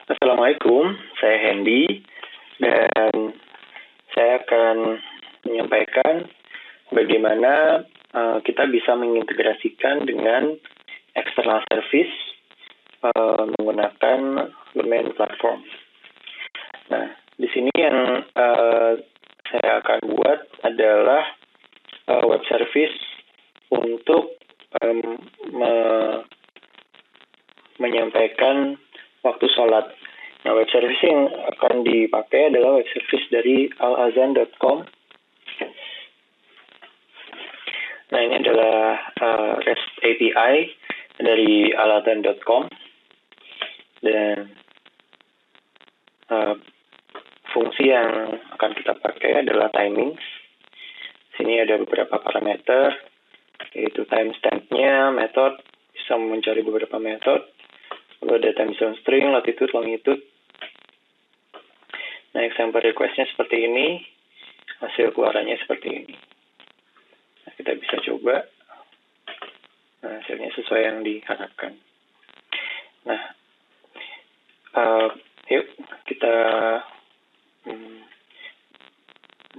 Assalamualaikum, saya Hendy dan saya akan menyampaikan bagaimana kita bisa mengintegrasikan dengan external service menggunakan Lumen Platform. Nah, di sini yang saya akan buat adalah web service untuk menyampaikan waktu sholat. Nah, web service yang akan dipakai adalah web service dari alazan.com. Nah, ini adalah REST API dari alazan.com dan fungsi yang akan kita pakai adalah timings. Sini ada beberapa parameter, yaitu timestamp-nya, method, bisa mencari beberapa metode. Lalu ada time zone string, latitude, longitude. Nah, example request-nya seperti ini, hasil keluarannya seperti ini. Nah, kita bisa coba. Nah, hasilnya sesuai yang diharapkan. Nah, yuk kita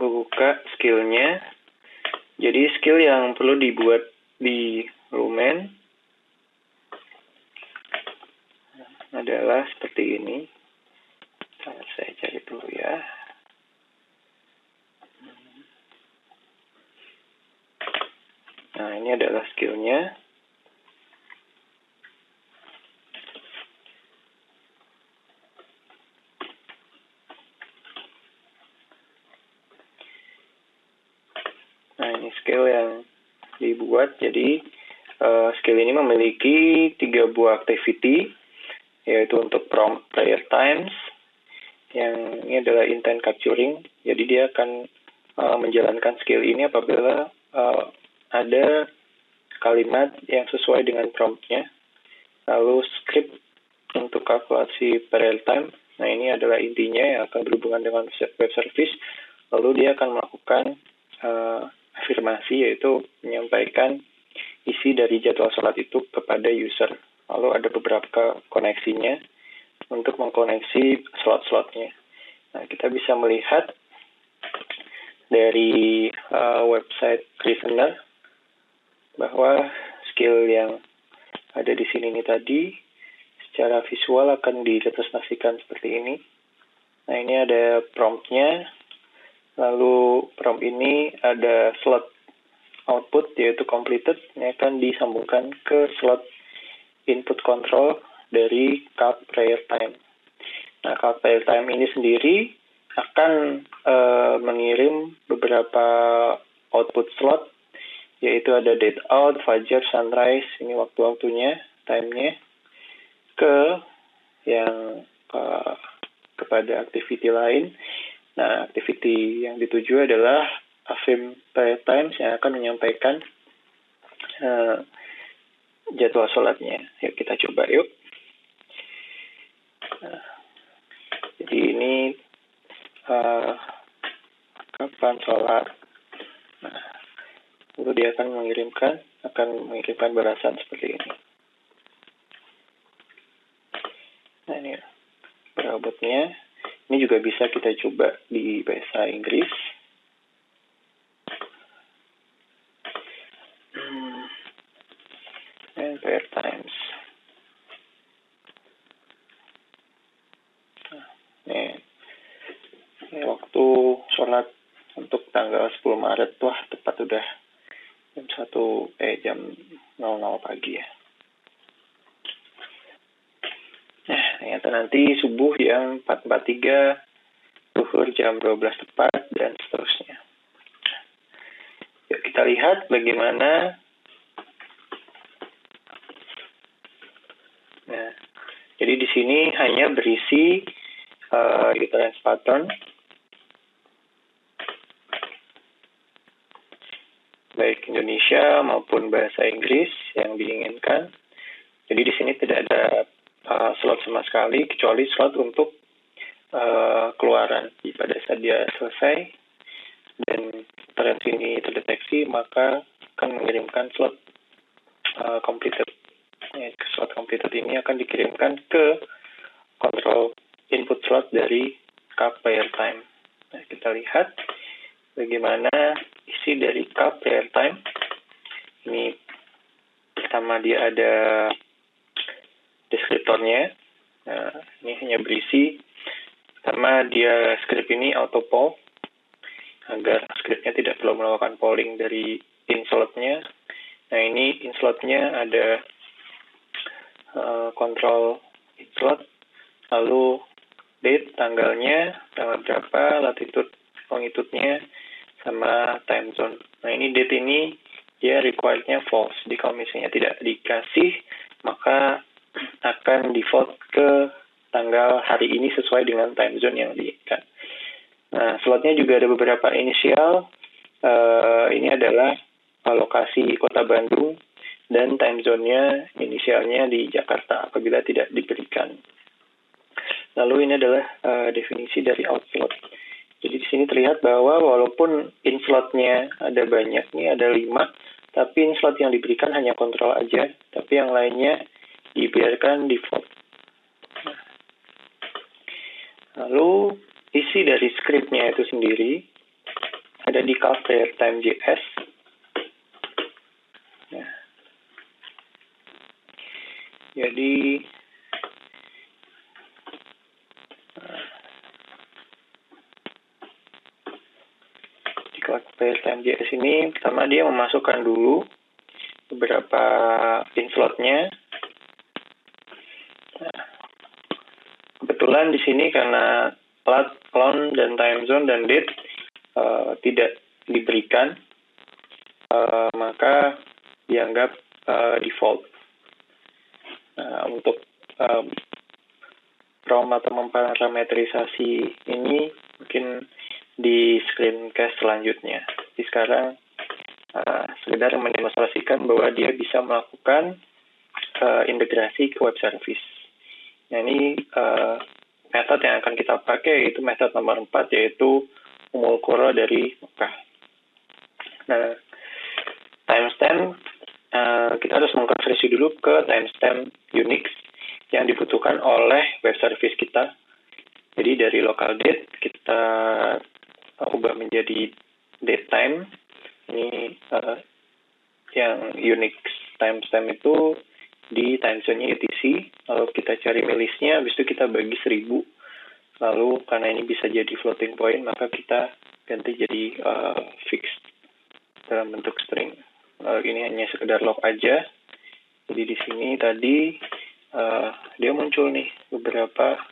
buka skill-nya. Jadi skill yang perlu dibuat di Lumen adalah seperti ini. Saya cari dulu ya. Nah, ini adalah skill-nya. Nah, ini skill yang dibuat. Jadi, skill ini memiliki 3 buah activity, yaitu untuk prompt player times, yang ini adalah intent capturing. Jadi dia akan menjalankan skill ini apabila ada kalimat yang sesuai dengan promptnya. Lalu script untuk kalkulasi real time. Nah, ini adalah intinya yang akan berhubungan dengan web service. Lalu dia akan melakukan afirmasi, yaitu menyampaikan isi dari jadwal sholat itu kepada user. Lalu ada beberapa koneksinya untuk mengkoneksi slot-slotnya. Nah, kita bisa melihat dari website Listener bahwa skill yang ada di sini ini tadi secara visual akan direpresentasikan seperti ini. Nah, ini ada promptnya. Lalu prompt ini ada slot output, yaitu completed. Ini akan disambungkan ke slot input control dari calc prayer time. Nah, calc prayer time ini sendiri akan mengirim beberapa output slot, yaitu ada date out, fajar, sunrise, ini waktu-waktunya, time-nya, ke yang kepada activity lain. Nah, activity yang dituju adalah affirm prayer times yang akan menyampaikan jadwal sholatnya. Yuk kita coba yuk. Nah, jadi ini kapan sholat. Nah, lalu dia akan mengirimkan balasan seperti ini. Nah, ini robotnya. Ini juga bisa kita coba di bahasa Inggris. And prayer times. Nah, ini waktu sholat untuk tanggal 10 Maret. Wah, tepat udah jam 00 pagi ya. Nah, ternyata nanti subuh yang 4:43, zuhur jam 12 tepat, dan seterusnya. Yuk kita lihat bagaimana. Nah, jadi di sini hanya berisi utterance pattern, baik Indonesia maupun bahasa Inggris yang diinginkan. Jadi di sini tidak ada slot sama sekali, kecuali slot untuk keluaran. Pada saat dia selesai dan utterance ini terdeteksi, maka akan mengirimkan slot completed. Slot completed ini akan dikirimkan ke kontrol input slot dari cup player time. Nah, kita lihat bagaimana isi dari cup player time. Ini pertama dia ada deskriptornya. Nah, ini hanya berisi pertama dia script ini auto poll agar scriptnya tidak perlu melakukan polling dari inslotnya. Nah, ini inslotnya ada kontrol inslot, lalu date, tanggalnya, tanggal berapa, latitude, longitude-nya, sama time zone. Nah, ini date ini dia required-nya false. Jadi kalau misalnya tidak dikasih, maka akan default ke tanggal hari ini sesuai dengan time zone yang diberikan. Nah, slotnya juga ada beberapa inisial. Ini adalah lokasi kota Bandung dan time zone-nya inisialnya di Jakarta apabila tidak diberikan. Lalu ini adalah definisi dari outslot. Jadi di sini terlihat bahwa walaupun inslotnya ada banyak, ini ada 5, tapi inslot yang diberikan hanya kontrol aja, tapi yang lainnya dibiarkan default. Lalu isi dari scriptnya itu sendiri ada di CalPlayerTime.js. Nah, jadi di CalPlayerTime.js ini pertama dia memasukkan dulu beberapa inslotnya. Nah, kebetulan di sini karena plat, clone, dan time zone dan date tidak diberikan, maka dianggap default. Nah, untuk PROM atau memparametrisasi ini mungkin di screencast selanjutnya. Jadi sekarang sekedar mendemonstrasikan bahwa dia bisa melakukan integrasi ke web service. Nah, ini metode yang akan kita pakai yaitu metode nomor 4, yaitu Umul Qura dari Mekah. Nah, timestamp kita harus mengkonversi dulu ke timestamp Unix yang dibutuhkan oleh web service kita. Jadi dari local date kita ubah menjadi datetime. Ini yang Unix timestamp itu di time zone-nya UTC, lalu kita cari milisnya, habis itu kita bagi 1000, lalu karena ini bisa jadi floating point, maka kita ganti jadi fixed dalam bentuk string. Lalu ini hanya sekedar log aja. Jadi di sini tadi dia muncul nih beberapa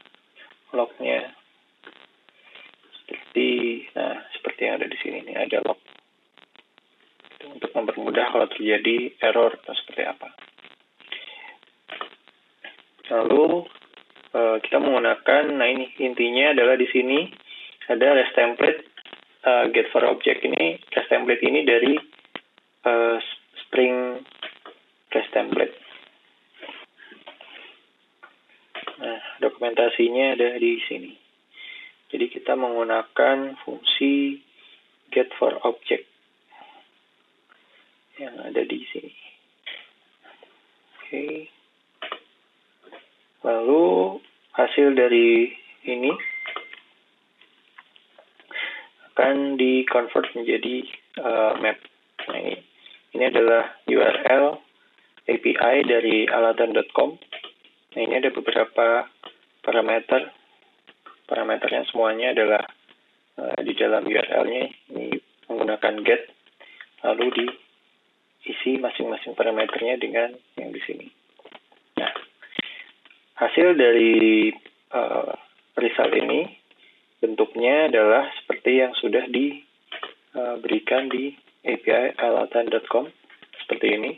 lognya seperti yang ada di sini. Ini ada log untuk mempermudah kalau terjadi error atau seperti apa. Lalu kita menggunakan, nah ini intinya adalah di sini ada rest template get for object ini. Rest template ini dari Spring rest template. Nah, dokumentasinya ada di sini. Jadi kita menggunakan fungsi get for object yang ada di sini. Oke. Lalu hasil dari ini akan di-convert menjadi map. Nah, ini adalah URL API dari alatan.com. Nah, ini ada beberapa parameter. Parameternya semuanya adalah di dalam URL-nya. Ini menggunakan get, lalu diisi masing-masing parameternya dengan yang di sini. Nah, hasil dari result ini bentuknya adalah seperti yang sudah diberikan di API alatan.com, seperti ini.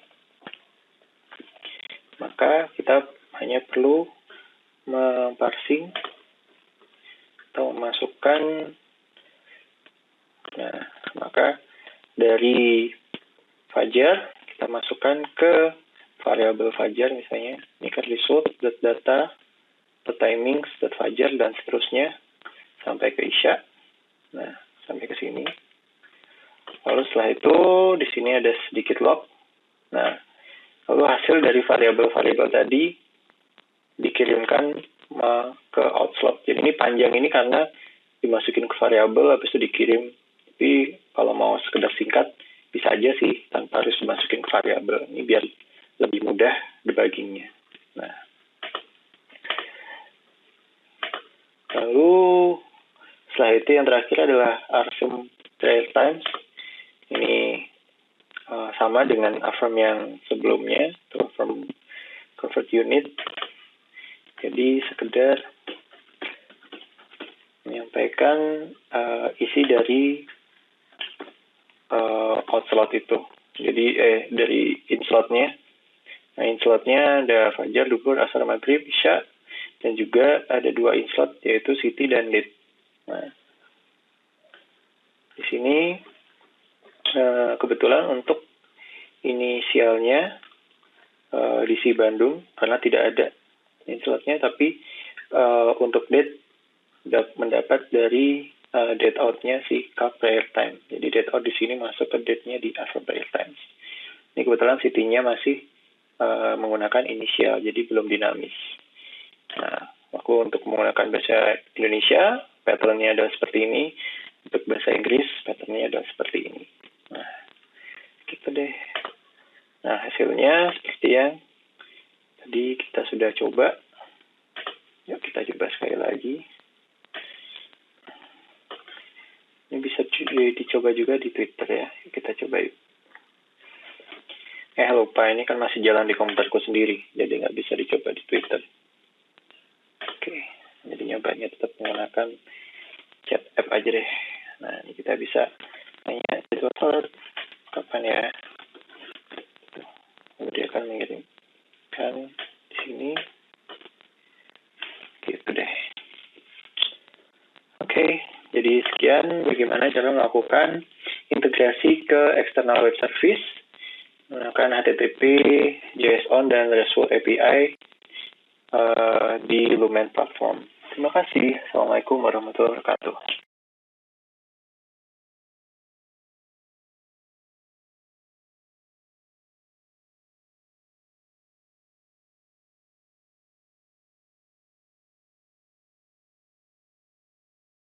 Maka kita hanya perlu memparsing atau memasukkan. Nah, maka dari Fajar kita masukkan ke variabel Fajar, misalnya ini kan result.data, timings.fajar, dan seterusnya sampai ke Isya. Nah, sampai ke sini. Lalu setelah itu di sini ada sedikit log. Nah, lalu hasil dari variabel-variabel tadi dikirimkan Dan ini panjang ini karena dimasukin ke variabel habis itu dikirim. Tapi kalau mau sekedar singkat bisa aja sih tanpa harus dimasukin ke variabel. Ini biar lebih mudah debuggingnya. Nah, lalu setelah itu yang terakhir adalah affirm trial times. Ini sama dengan affirm yang sebelumnya, atau affirm convert unit. Jadi sekedar menyampaikan isi dari out slot itu. Jadi dari in slotnya. Nah, in slotnya ada Fajar, Duhur, Asar, Maghrib, Isya, dan juga ada 2 in slot yaitu Siti dan Lid. Nah, di sini kebetulan untuk inisialnya DC Bandung karena tidak ada in slotnya, tapi untuk date mendapat dari date out-nya si cup prayer time. Jadi date out di sini masuk ke date-nya di affirm prayer times. Ini kebetulan Siti-nya masih menggunakan inisial, jadi belum dinamis. Nah, aku untuk menggunakan bahasa Indonesia, pattern-nya adalah seperti ini. Untuk bahasa Inggris, pattern-nya adalah seperti ini. Nah, gitu deh. Nah, hasilnya seperti yang tadi kita sudah coba. Yuk kita coba sekali lagi. Ini bisa dicoba juga di Twitter ya. Kita coba yuk. Lupa, ini kan masih jalan di komputerku sendiri, jadi nggak bisa dicoba di Twitter. Oke, jadi nyobanya tetap menggunakan chat app aja deh. Nah, ini kita bisa tanya jadwal kapan ya. Lalu dia akan mengirimkan di sini. Gitu deh. Oke, jadi sekian bagaimana cara melakukan integrasi ke external web service menggunakan HTTP, JSON, dan RESTful API di Lumen Platform. Terima kasih. Assalamualaikum warahmatullahi wabarakatuh.